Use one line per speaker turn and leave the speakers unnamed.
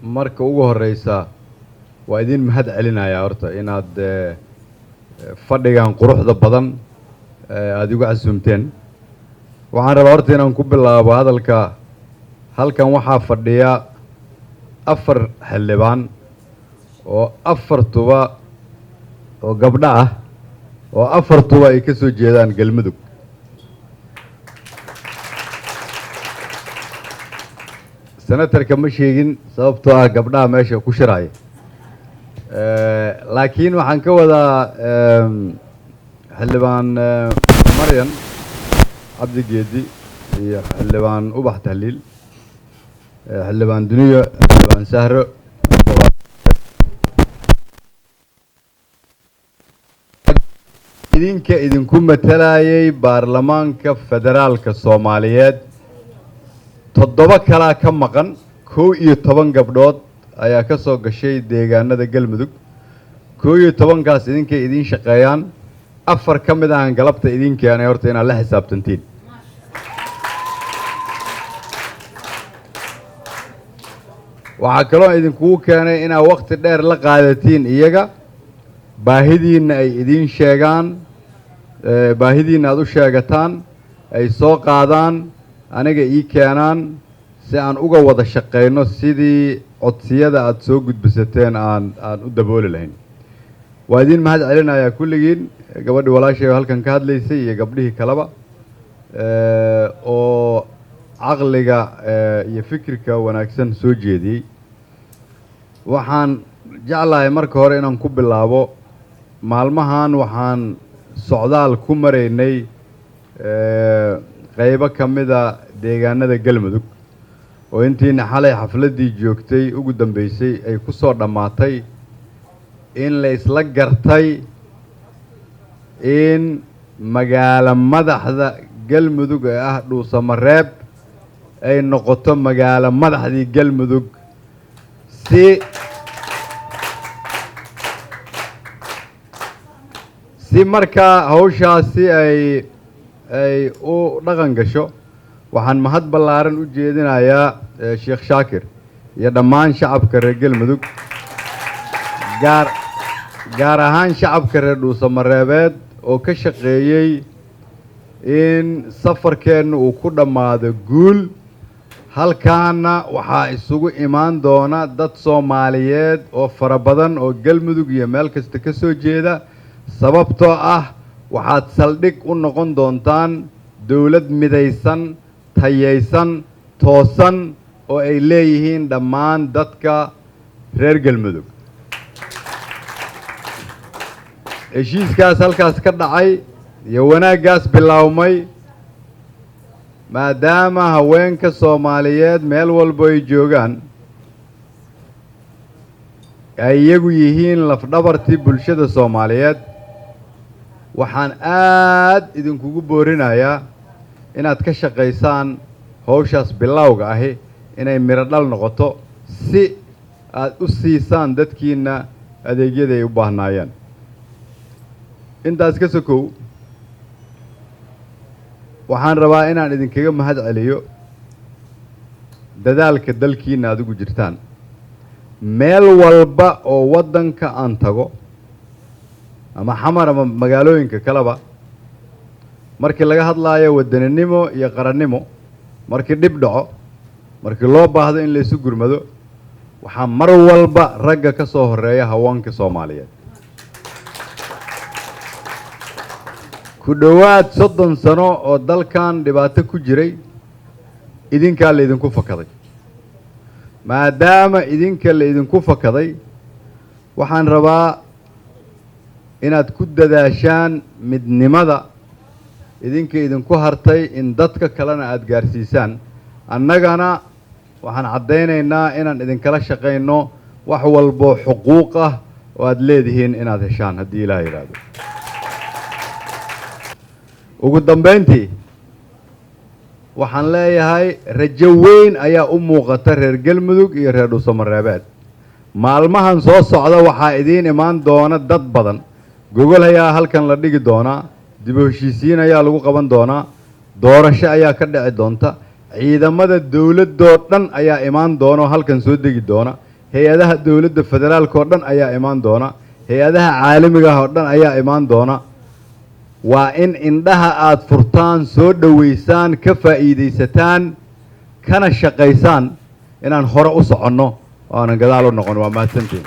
marka ugu horeysa waa idin mahad celinaya horta inaad fadhigan quruxda badan aad igu casuumteen. waxaan rabaa horta inaan ku bilaabo hadalka. halkan waxaa fadhiya 4 xildhibaan oo 4tuba oo gabdho ah oo 4tuba ay ka soo jeedaan Galmudug. senatarka ma sheegin sababtoo ah gabdhaha meesha ku shiraya, laakiin waxaan ka wadaa xildhibaan Maryan Cabdi Geedi iyo xildhibaan Ubax Tahliil, xildhibaan Duniyo, xildhibaan Sahro, idinku matalayay baarlamaanka federaalka Soomaaliyeed. 7 kala ka maqan, 11 gabdhood ayaa ka soo gashay deegaanada Galmudug. 11kaas idinkay idin shaqeeyaan, 4 ka mid ah galabta idinkeena horta inaad la xisaabtantiin. waxaa kaloo idinkugu keenay inaad waqti dheer la qaadatiin iyaga, baahidiina ay idin sheegaan, baahidiina aad u sheegataan, ay soo qaadaan, aniga ii keenaan si aan uga wada shaqeyno sidii codsiyada aad soo gudbisateen aan u dabooli lahayn. waa idin mahad celinayaa kulligiin, gabadhii walaashay halkan ka hadlaysay iyo gabdhihii kaleba oo caqliga iyo fikirka wanaagsan soo jeediyey. waxaan jeclahay marka hore inaan ku bilaabo, maalmahan waxaan socdaal ku maraynay qaybo ka mida deegaanada Galmudug oo intiina xalay xafladii joogtay ugu dambeysay ay ku soo dhammaatay in la isla gartay in magaalo madaxda Galmudug ee ah Dhuusamareeb ay noqoto magaalo madaxdii Galmudug si markaa hawshaasi ay u dhaqan gasho. waxaan mahad ballaaran u jeedinayaa Sheekh Shaakir iyo dhammaan shacabka reer Galmudug, gaar ahaan shacabka reer Dhuusamareebeed oo ka shaqeeyey in safarkeenna uu ku dhammaado guul. halkaana waxaa isugu imaan doona dad Soomaaliyeed oo fara badan oo Galmudug iyo meel kasta ka soo jeeda, sababtoo ah waxaad saldhig u noqon doontaan dawlad midaysan, tayaysan, toosan oo ay leeyihiin dhammaan dadka reer Galmudug. heshiiskaas halkaas ka dhacay iyo wanaaggaas bilaawmay maadaama haweenka Soomaaliyeed meel walba ay joogaan ay iyagu yihiin lafdhabartii bulshada Soomaaliyeed. waxaan aad idinkugu boorinayaa inaad ka shaqaysaan hawshaas bilowga ahi inay miro dhal noqoto si aad u siisaan dadkiina adeegyada ay u baahnaayeen. intaas ka sokow waxaan rabaa inaan idinkaga mahad celiyo dadaalka dalkiina aad ugu jirtaan. meel walba oo waddanka aan tago ama xamar ama magaalooyinka kaleba, markii laga hadlaayo wadaninimo iyo qarannimo, markii dhib dhaco, markii loo baahdo in la isu gurmado, waxaa mar walba ragga ka soo horeeya haweenka Soomaaliyeed. ku dhowaad 30 sano oo dalkan dhibaato ku jiray, idinkaa la idinku fakaday. maadaama idinka la idinku fakaday, waxaan rabaa inaad ku dadaashaan midnimada idinka idinku hartay in dadka kalena aad gaarsiisaan. annagana waxaan caddaynaynaa inaan idinkala shaqayno wax walbo xuquuq ah oo aad leedihiin inaad heshaan haddii Ilaahay yiraahdo. ugu dambeyntii waxaan leeyahay rajo weyn ayaa u muuqata reer Galmudug iyo reer Dhuusamareebeed. maalmahan soo socda waxaa idiin imaan doona dad badan, gogol ayaa halkan la dhigi doonaa, dib u heshiisiin ayaa lagu qaban doonaa, doorasho ayaa ka dhici doonta, ciidamada dawladoo dhan ayaa imaan doona oo halkan soo degi doona. hay-adaha dowladda federaalka oo dhan ayaa imaan doona hay-adaha caalamiga ah oo dhan ayaa imaan doona waa in indhaha aad furtaan soo dhoweysaan ka faa'iidaysataan kana shaqaysaan inaan hore u soconno oo aanan gadaal u noqon waa mahadsantiin